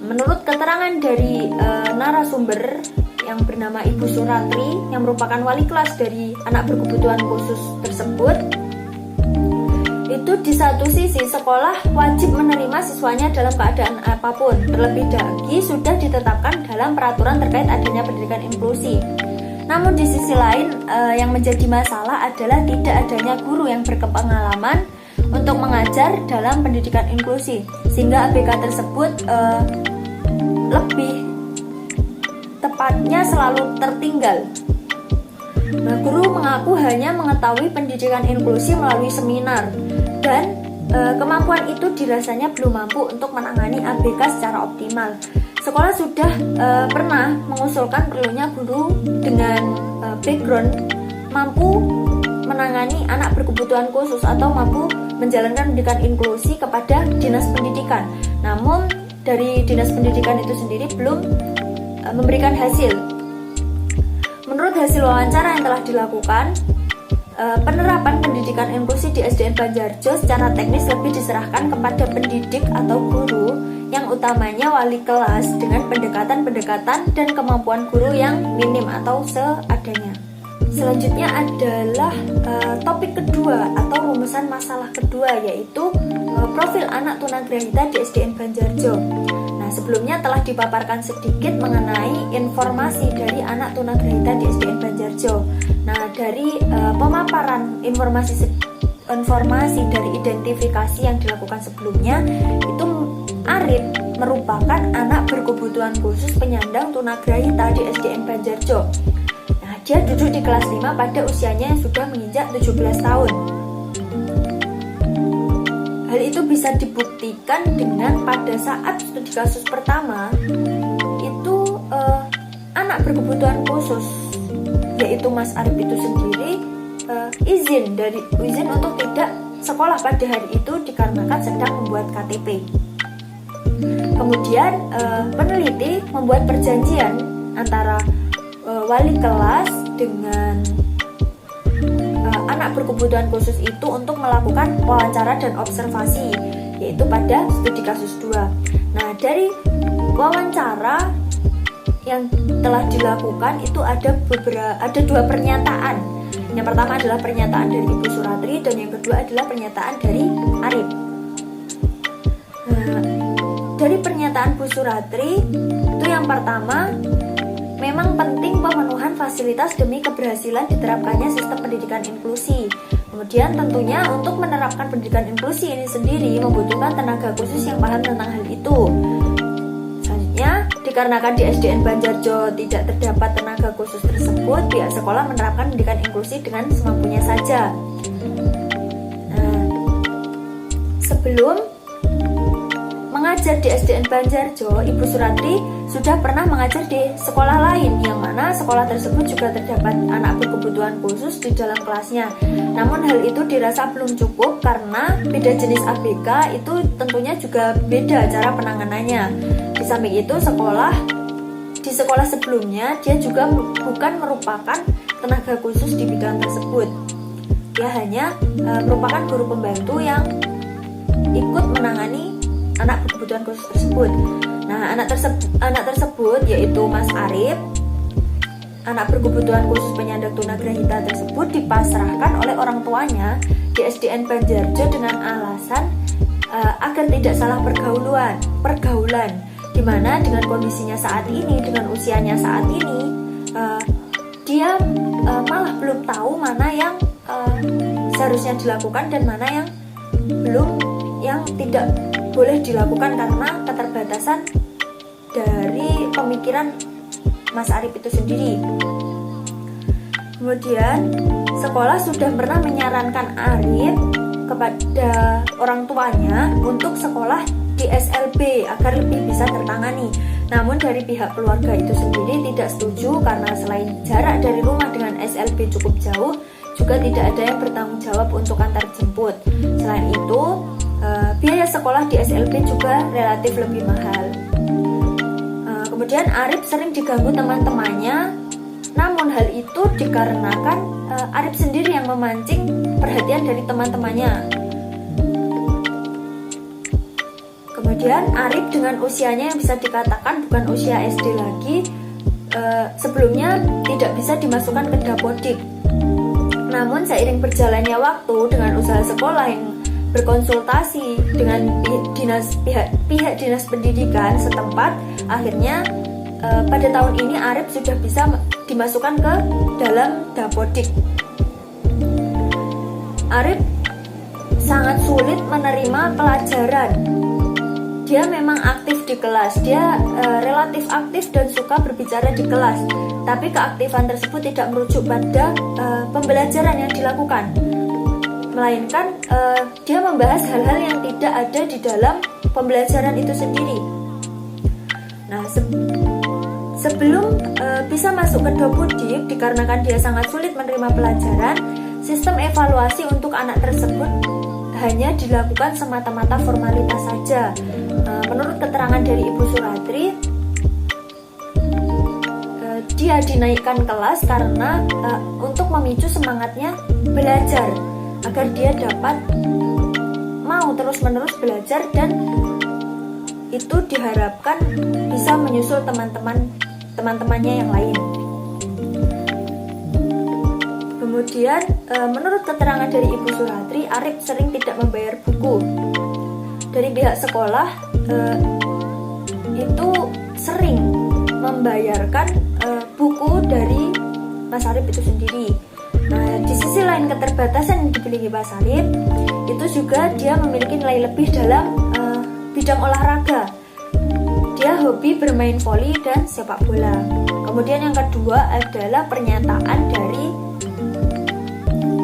Menurut keterangan dari narasumber yang bernama Ibu Suratri yang merupakan wali kelas dari anak berkebutuhan khusus tersebut, Itu di satu sisi sekolah wajib menerima siswanya dalam keadaan apapun, terlebih lagi sudah ditetapkan dalam peraturan terkait adanya pendidikan inklusi. Namun di sisi lain yang menjadi masalah adalah tidak adanya guru yang berpengalaman untuk mengajar dalam pendidikan inklusi, sehingga ABK tersebut lebih tepatnya selalu tertinggal. Nah, guru mengaku hanya mengetahui pendidikan inklusi melalui seminar dan kemampuan itu dirasanya belum mampu untuk menangani ABK secara optimal. Sekolah sudah pernah mengusulkan perlunya guru dengan background mampu menangani anak berkebutuhan khusus atau mampu menjalankan pendidikan inklusi kepada dinas pendidikan. Namun dari dinas pendidikan itu sendiri belum memberikan hasil. Menurut hasil wawancara yang telah dilakukan, penerapan pendidikan inklusi di SDN Banjarjo secara teknis lebih diserahkan kepada pendidik atau guru, yang utamanya wali kelas dengan pendekatan-pendekatan dan kemampuan guru yang minim atau seadanya. Selanjutnya adalah topik kedua atau rumusan masalah kedua, yaitu profil anak tunagrahita di SDN Banjarjo. Nah, sebelumnya telah dipaparkan sedikit mengenai informasi dari anak tunagrahita di SDN Banjarjo. Nah, dari pemaparan informasi dari identifikasi yang dilakukan sebelumnya, itu Arif merupakan anak berkebutuhan khusus penyandang tunagrahita di SDN Banjarjo. Nah, dia duduk di kelas 5 pada usianya yang sudah menginjak 17 tahun. Hal itu bisa dibuktikan dengan pada saat studi kasus pertama itu anak berkebutuhan khusus, yaitu Mas Arif itu sendiri izin untuk tidak sekolah pada hari itu dikarenakan sedang membuat KTP. Kemudian peneliti membuat perjanjian antara wali kelas dengan anak berkebutuhan khusus itu untuk melakukan wawancara dan observasi, yaitu pada studi kasus 2. Nah, dari wawancara yang telah dilakukan itu ada dua pernyataan. Yang pertama adalah pernyataan dari Ibu Suratri dan yang kedua adalah pernyataan dari Arif. Nah, dari pernyataan Bu Suratri itu yang pertama, memang penting pemenuhan fasilitas demi keberhasilan diterapkannya sistem pendidikan inklusi. Kemudian tentunya untuk menerapkan pendidikan inklusi ini sendiri membutuhkan tenaga khusus yang paham tentang hal itu. Selanjutnya, dikarenakan di SDN Banjarjo tidak terdapat tenaga khusus tersebut, pihak sekolah menerapkan pendidikan inklusi dengan semampunya saja. Nah, sebelum mengajar di SDN Banjarjo, Ibu Suratri sudah pernah mengajar di sekolah lain, yang mana sekolah tersebut juga terdapat anak berkebutuhan khusus di dalam kelasnya. Namun hal itu dirasa belum cukup karena beda jenis ABK itu tentunya juga beda cara penanganannya. Di samping itu di sekolah sebelumnya dia juga bukan merupakan tenaga khusus di bidang tersebut. Dia hanya merupakan guru pembantu yang ikut menangani anak berkebutuhan khusus tersebut. Nah, anak tersebut yaitu Mas Arif, anak berkebutuhan khusus penyandang tunagrahita tersebut dipasrahkan oleh orang tuanya di SDN Banjarjo dengan alasan agar tidak salah pergaulan, di mana dengan kondisinya saat ini, dengan usianya saat ini, dia malah belum tahu mana yang seharusnya dilakukan dan mana yang tidak boleh dilakukan karena keterbatasan dari pemikiran Mas Arif itu sendiri. Kemudian sekolah sudah pernah menyarankan Arif kepada orang tuanya untuk sekolah di SLB agar lebih bisa tertangani. Namun dari pihak keluarga itu sendiri tidak setuju karena selain jarak dari rumah dengan SLB cukup jauh, juga tidak ada yang bertanggung jawab untuk antar jemput. Selain itu, biaya sekolah di SLB juga relatif lebih mahal. Kemudian Arif sering diganggu teman-temannya, namun hal itu dikarenakan Arif sendiri yang memancing perhatian dari teman-temannya. Kemudian Arif dengan usianya yang bisa dikatakan bukan usia SD lagi, sebelumnya tidak bisa dimasukkan ke dapodik. Namun seiring berjalannya waktu dengan usaha sekolah yang berkonsultasi dengan pihak dinas pendidikan setempat, akhirnya pada tahun ini Arif sudah bisa dimasukkan ke dalam Dapodik. Arif sangat sulit menerima pelajaran. Dia memang aktif di kelas, dia relatif aktif dan suka berbicara di kelas, tapi keaktifan tersebut tidak merujuk pada pembelajaran yang dilakukan, melainkan dia membahas hal-hal yang tidak ada di dalam pembelajaran itu sendiri. Nah, sebelum bisa masuk ke Dapodik, dikarenakan dia sangat sulit menerima pelajaran, sistem evaluasi untuk anak tersebut hanya dilakukan semata-mata formalitas saja. Menurut keterangan dari Ibu Suratri, dia dinaikkan kelas karena untuk memicu semangatnya belajar, agar dia dapat mau terus-menerus belajar, dan itu diharapkan bisa menyusul teman-temannya yang lain. Kemudian menurut keterangan dari Ibu Suratri, Arif sering tidak membayar buku. Dari pihak sekolah itu sering membayarkan buku dari Mas Arif itu sendiri. Nah, di sisi lain keterbatasan yang dimiliki Mas Arif itu juga dia memiliki nilai lebih dalam bidang olahraga. Dia hobi bermain voli dan sepak bola. Kemudian yang kedua adalah pernyataan dari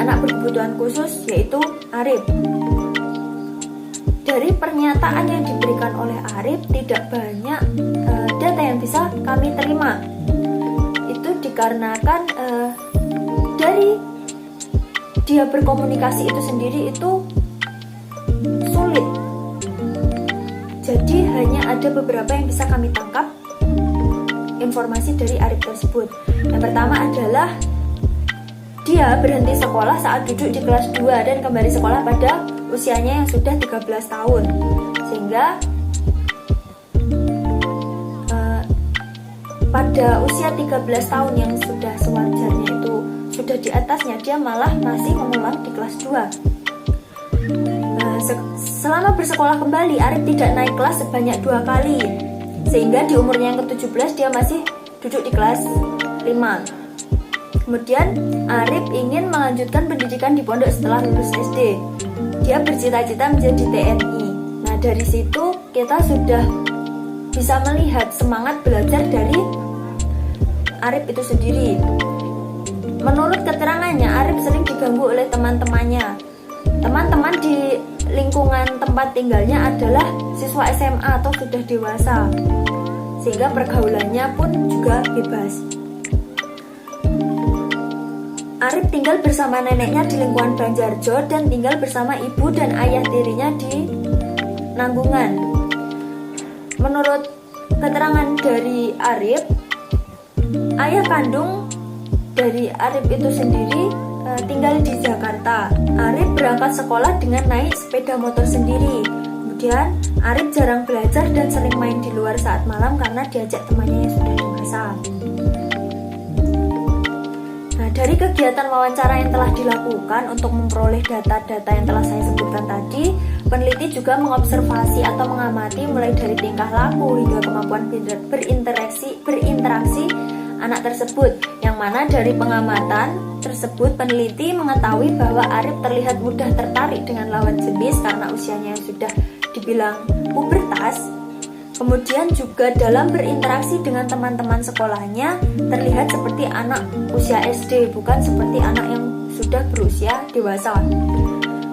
anak berkebutuhan khusus, yaitu Arif. Dari pernyataan yang diberikan oleh Arif tidak banyak data yang bisa kami terima. Itu dikarenakan dari dia berkomunikasi itu sendiri itu sulit. Jadi hanya ada beberapa yang bisa kami tangkap informasi dari Arif tersebut. Yang pertama adalah dia berhenti sekolah saat duduk di kelas 2 dan kembali sekolah pada usianya yang sudah 13 tahun. Sehingga pada usia 13 tahun yang sudah sewajarnya itu sudah di atasnya, dia malah masih mengulang di kelas 2. Selama bersekolah kembali, Arif tidak naik kelas sebanyak 2 kali. Sehingga di umurnya yang ke-17 dia masih duduk di kelas 5. Kemudian Arif ingin melanjutkan pendidikan di pondok setelah lulus SD. Dia bercita-cita menjadi TNI. Nah, dari situ kita sudah bisa melihat semangat belajar dari Arif itu sendiri. Menurut keterangannya, Arif sering diganggu oleh teman-temannya. Teman-teman di lingkungan tempat tinggalnya adalah siswa SMA atau sudah dewasa, sehingga pergaulannya pun juga bebas. Arif tinggal bersama neneknya di lingkungan Banjarjo dan tinggal bersama ibu dan ayah tirinya di Nanggungan. Menurut keterangan dari Arif, ayah kandung dari Arif itu sendiri tinggal di Jakarta. Arif berangkat sekolah dengan naik sepeda motor sendiri. Kemudian Arif jarang belajar dan sering main di luar saat malam karena diajak temannya yang sudah dewasa. Nah, dari kegiatan wawancara yang telah dilakukan untuk memperoleh data-data yang telah saya sebutkan tadi, peneliti juga mengobservasi atau mengamati mulai dari tingkah laku hingga kemampuan berinteraksi anak tersebut, yang mana dari pengamatan tersebut peneliti mengetahui bahwa Arif terlihat mudah tertarik dengan lawan jenis karena usianya yang sudah dibilang pubertas. Kemudian juga dalam berinteraksi dengan teman-teman sekolahnya terlihat seperti anak usia SD, bukan seperti anak yang sudah berusia dewasa.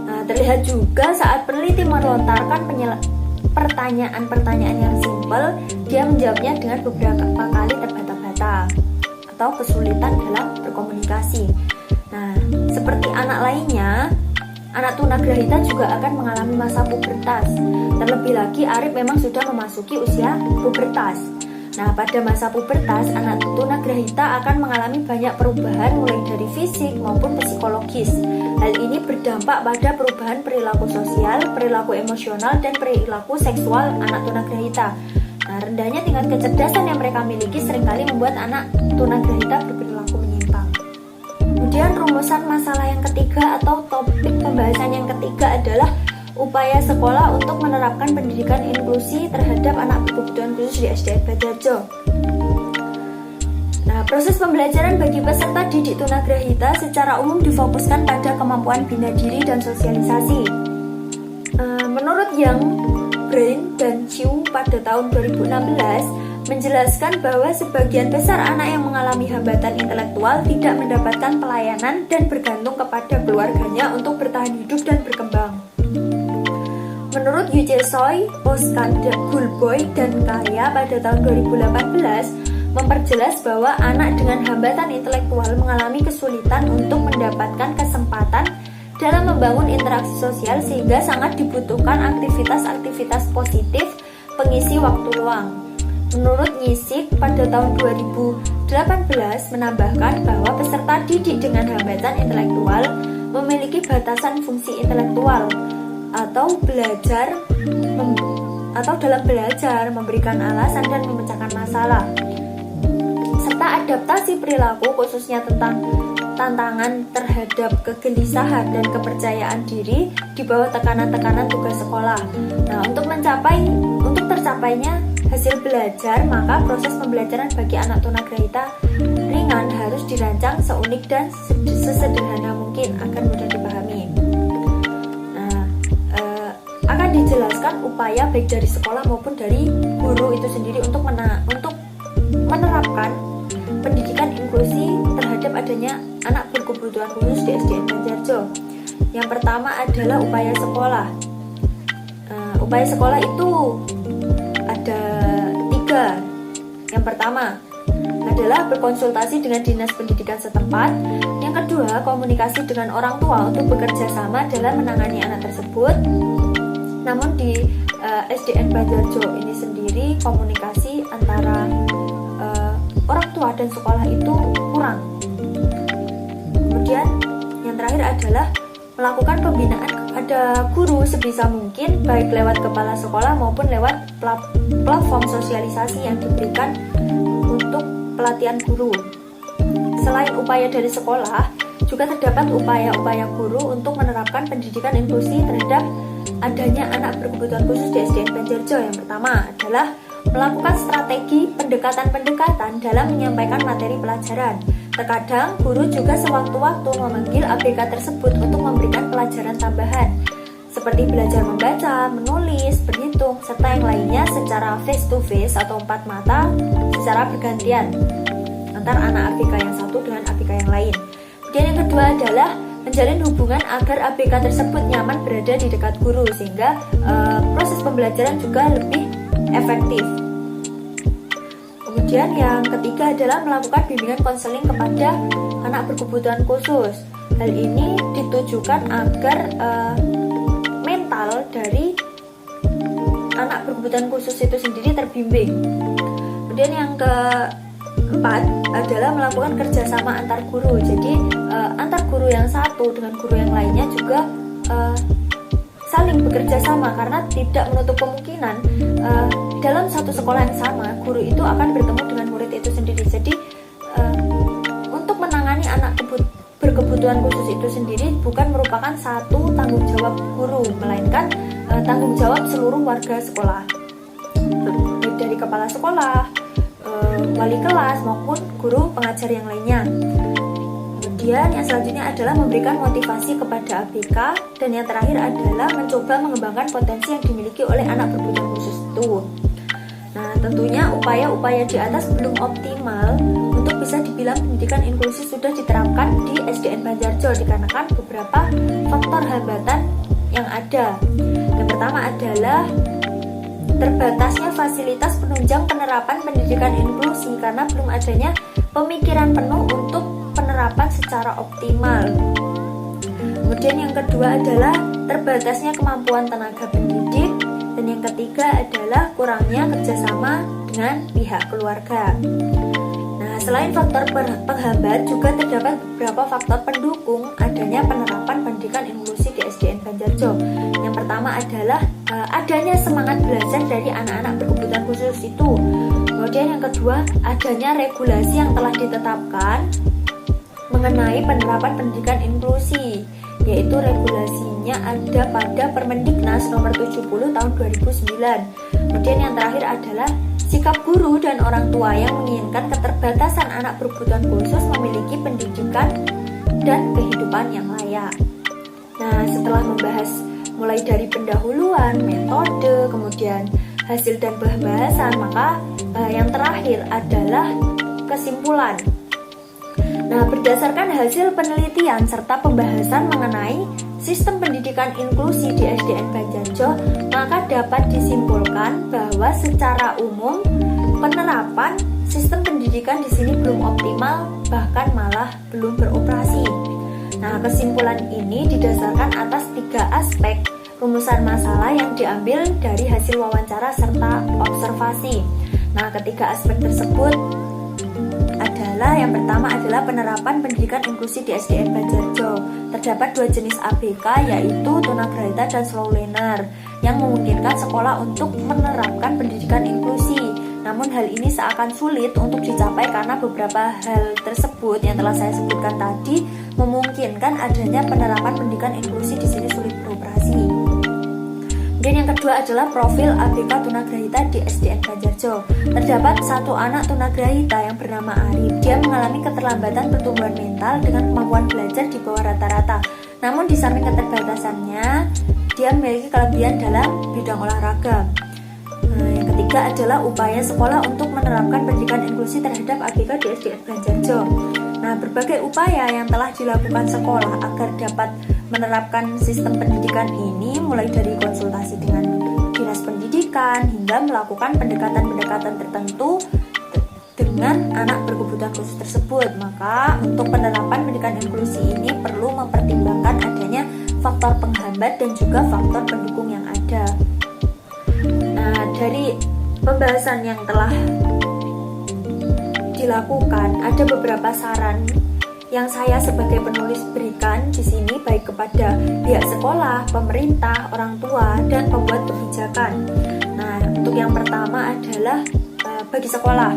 Nah, terlihat juga saat peneliti melontarkan pertanyaan-pertanyaan yang simpel, dia menjawabnya dengan beberapa kali terbata-bata atau kesulitan dalam berkomunikasi. Nah, seperti anak lainnya, anak tunagrahita juga akan mengalami masa pubertas. Terlebih lagi Arif memang sudah memasuki usia pubertas. Nah, pada masa pubertas, anak tunagrahita akan mengalami banyak perubahan mulai dari fisik maupun psikologis. Hal ini berdampak pada perubahan perilaku sosial, perilaku emosional, dan perilaku seksual anak tunagrahita. Nah, rendahnya tingkat kecerdasan yang mereka miliki seringkali membuat anak tunagrahita berperilaku menyimpang. Kemudian rumusan masalah yang ketiga atau topik pembahasan yang ketiga adalah upaya sekolah untuk menerapkan pendidikan inklusi terhadap anak berkebutuhan khusus di SDN Banjarjo. Nah, proses pembelajaran bagi peserta didik tunagrahita secara umum difokuskan pada kemampuan bina diri dan sosialisasi. Menurut Yang, Brain, dan Chiu pada tahun 2016 menjelaskan bahwa sebagian besar anak yang mengalami hambatan intelektual tidak mendapatkan pelayanan dan bergantung kepada keluarganya untuk bertahan hidup dan berkembang. Menurut Yu Jae Choi, Oscar Gulboy, dan Kaya pada tahun 2018 memperjelas bahwa anak dengan hambatan intelektual mengalami kesulitan untuk mendapatkan kesempatan dalam membangun interaksi sosial sehingga sangat dibutuhkan aktivitas-aktivitas positif pengisi waktu luang. Menurut Nyisik pada tahun 2018 menambahkan bahwa peserta didik dengan hambatan intelektual memiliki batasan fungsi intelektual atau dalam belajar memberikan alasan dan memecahkan masalah, serta adaptasi perilaku khususnya tentang tantangan terhadap kegelisahan dan kepercayaan diri di bawah tekanan-tekanan tugas sekolah. Nah, untuk tercapainya hasil belajar, maka proses pembelajaran bagi anak tunagrahita ringan harus dirancang seunik dan sesederhana mungkin agar mudah dipahami. Akan dijelaskan upaya baik dari sekolah maupun dari guru itu sendiri untuk menerapkan pendidikan inklusi terhadap adanya anak berkebutuhan khusus di SDN Banjarjo. Yang pertama adalah upaya sekolah. Upaya sekolah itu ada 3. Yang pertama adalah berkonsultasi dengan dinas pendidikan setempat. Yang kedua, komunikasi dengan orang tua untuk bekerja sama dalam menangani anak tersebut. Namun di SDN Banjarjo ini sendiri komunikasi antara orang tua dan sekolah itu kurang. Kemudian yang terakhir adalah melakukan pembinaan kepada guru sebisa mungkin, baik lewat kepala sekolah maupun lewat platform sosialisasi yang diberikan untuk pelatihan guru. Selain upaya dari sekolah, juga terdapat upaya-upaya guru untuk menerapkan pendidikan inklusi terhadap adanya anak berkebutuhan khusus di SDN Banjarjo. Yang pertama adalah melakukan strategi pendekatan-pendekatan dalam menyampaikan materi pelajaran. Terkadang guru juga sewaktu-waktu memanggil ABK tersebut untuk memberikan pelajaran tambahan seperti belajar membaca, menulis, berhitung, serta yang lainnya secara face to face atau 4 mata secara bergantian antar anak ABK yang satu dengan ABK yang lain. Dan yang kedua adalah menjalin hubungan agar ABK tersebut nyaman berada di dekat guru sehingga proses pembelajaran juga lebih efektif. Kemudian yang ketiga adalah melakukan bimbingan konseling kepada anak berkebutuhan khusus. Hal ini ditujukan agar mental dari anak berkebutuhan khusus itu sendiri terbimbing. Kemudian yang keempat adalah melakukan kerjasama antar guru. Jadi antar guru yang satu dengan guru yang lainnya juga saling bekerja sama, karena tidak menutup kemungkinan dalam satu sekolah yang sama guru itu akan bertemu dengan murid itu sendiri. Jadi untuk menangani anak berkebutuhan khusus itu sendiri bukan merupakan satu tanggung jawab guru, melainkan tanggung jawab seluruh warga sekolah, baik dari kepala sekolah, wali kelas maupun guru pengajar yang lainnya. Kemudian yang selanjutnya adalah memberikan motivasi kepada ABK, dan yang terakhir adalah mencoba mengembangkan potensi yang dimiliki oleh anak berkebutuhan khusus itu. Nah, tentunya upaya-upaya di atas belum optimal untuk bisa dibilang pendidikan inklusi sudah diterapkan di SDN Banjarjo dikarenakan beberapa faktor hambatan yang ada. Yang pertama adalah terbatasnya fasilitas penunjang penerapan pendidikan inklusi karena belum adanya pemikiran penuh untuk penerapan secara optimal. Kemudian yang kedua adalah terbatasnya kemampuan tenaga pendidik, dan yang ketiga adalah kurangnya kerjasama dengan pihak keluarga. Nah, selain faktor penghambat, juga terdapat beberapa faktor pendukung adanya penerapan pendidikan inklusi di SDN Banjarjo. Yang pertama adalah adanya semangat belajar dari anak-anak berkebutuhan khusus itu. Kemudian yang kedua, adanya regulasi yang telah ditetapkan mengenai penerapan pendidikan inklusi, yaitu regulasinya sebelumnya ada pada Permendiknas nomor 70 tahun 2009. Kemudian yang terakhir adalah sikap guru dan orang tua yang menginginkan keterbatasan anak berkebutuhan khusus memiliki pendidikan dan kehidupan yang layak. Nah, setelah membahas mulai dari pendahuluan, metode, kemudian hasil dan pembahasan, maka yang terakhir adalah kesimpulan. Nah, berdasarkan hasil penelitian serta pembahasan mengenai sistem pendidikan inklusi di SDN Banjarjo, maka dapat disimpulkan bahwa secara umum penerapan sistem pendidikan di sini belum optimal, bahkan malah belum beroperasi. Nah, kesimpulan ini didasarkan atas 3 aspek rumusan masalah yang diambil dari hasil wawancara serta observasi. Nah, ketiga aspek tersebut adalah yang pertama adalah penerapan pendidikan inklusi di SDN Banjarjo. Terdapat 2 jenis ABK, yaitu tunagrahita dan slow learner, yang memungkinkan sekolah untuk menerapkan pendidikan inklusi. Namun hal ini seakan sulit untuk dicapai karena beberapa hal tersebut yang telah saya sebutkan tadi memungkinkan adanya penerapan pendidikan inklusi di sini sulit beroperasi. Dan yang kedua adalah profil ABK tunagrahita di SDN Banjarjo. Terdapat 1 anak tunagrahita yang bernama Arif. Dia mengalami keterlambatan pertumbuhan mental dengan kemampuan belajar di bawah rata-rata. Namun di samping keterbatasannya, dia memiliki kelebihan dalam bidang olahraga. Nah, yang ketiga adalah upaya sekolah untuk menerapkan pendidikan inklusi terhadap ABK di SDN Banjarjo. Nah, berbagai upaya yang telah dilakukan sekolah agar dapat menerapkan sistem pendidikan ini mulai dari konsultasi dengan dinas pendidikan hingga melakukan pendekatan-pendekatan tertentu dengan anak berkebutuhan khusus tersebut. Maka untuk penerapan pendidikan inklusi ini perlu mempertimbangkan adanya faktor penghambat dan juga faktor pendukung yang ada. Nah, dari pembahasan yang telah dilakukan, ada beberapa saran yang saya sebagai penulis berikan di sini baik kepada pihak sekolah, pemerintah, orang tua, dan pembuat kebijakan. Nah, untuk yang pertama adalah bagi sekolah.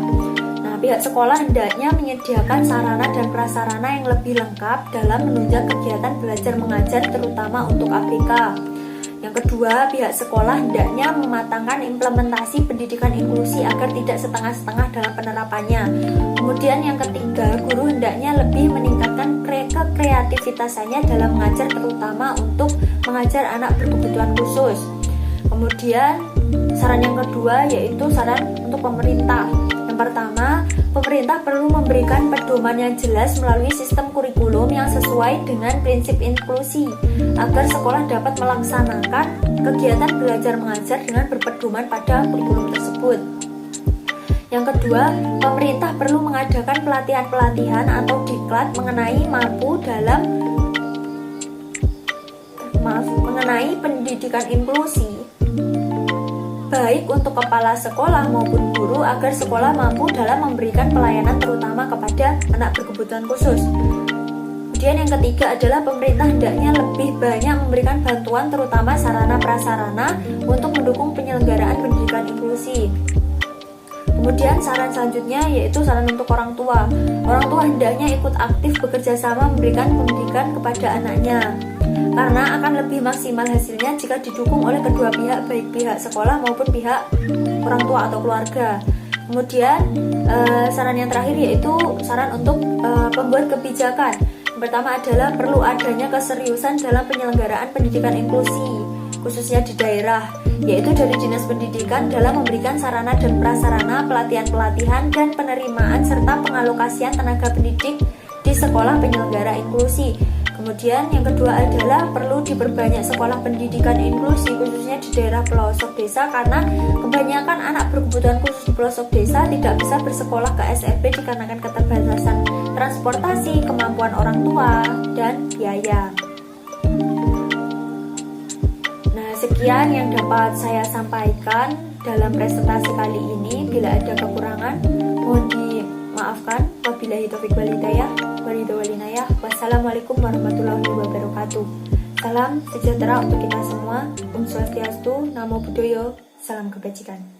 Nah, pihak sekolah hendaknya menyediakan sarana dan prasarana yang lebih lengkap dalam menunjang kegiatan belajar mengajar terutama untuk ABK. Yang kedua, pihak sekolah hendaknya mematangkan implementasi pendidikan inklusi agar tidak setengah-setengah dalam penerapannya. Kemudian yang ketiga, guru hendaknya lebih meningkatkan kreativitasannya dalam mengajar terutama untuk mengajar anak berkebutuhan khusus. Kemudian saran yang kedua yaitu saran untuk pemerintah. Yang pertama, pemerintah perlu memberikan pedoman yang jelas melalui sistem kurikulum yang sesuai dengan prinsip inklusi agar sekolah dapat melaksanakan kegiatan belajar mengajar dengan berpedoman pada kurikulum tersebut. Yang kedua, pemerintah perlu mengadakan pelatihan-pelatihan atau diklat mengenai pendidikan inklusi baik untuk kepala sekolah maupun guru agar sekolah mampu dalam memberikan pelayanan terutama kepada anak berkebutuhan khusus. Kemudian yang ketiga adalah pemerintah hendaknya lebih banyak memberikan bantuan terutama sarana prasarana untuk mendukung penyelenggaraan pendidikan inklusi. Kemudian saran selanjutnya yaitu saran untuk orang tua. Orang tua hendaknya ikut aktif bekerja sama memberikan pendidikan kepada anaknya, karena akan lebih maksimal hasilnya jika didukung oleh kedua pihak, baik pihak sekolah maupun pihak orang tua atau keluarga. Kemudian saran yang terakhir yaitu saran untuk pembuat kebijakan. Yang pertama adalah perlu adanya keseriusan dalam penyelenggaraan pendidikan inklusi, khususnya di daerah, yaitu dari Dinas Pendidikan dalam memberikan sarana dan prasarana, pelatihan-pelatihan, dan penerimaan serta pengalokasian tenaga pendidik di sekolah penyelenggara inklusi. Kemudian yang kedua adalah perlu diperbanyak sekolah pendidikan inklusi khususnya di daerah pelosok desa, karena kebanyakan anak berkebutuhan khusus di pelosok desa tidak bisa bersekolah ke SMP dikarenakan keterbatasan transportasi, kemampuan orang tua, dan biaya. Nah, sekian yang dapat saya sampaikan dalam presentasi kali ini. Bila ada kekurangan, mohon dimaafkan. Wabillahi taufiq wal hidayah. Wassalamualaikum warahmatullahi wabarakatuh. Salam sejahtera untuk kita semua. Om Swastiastu, Namo Buddhaya, salam kebajikan.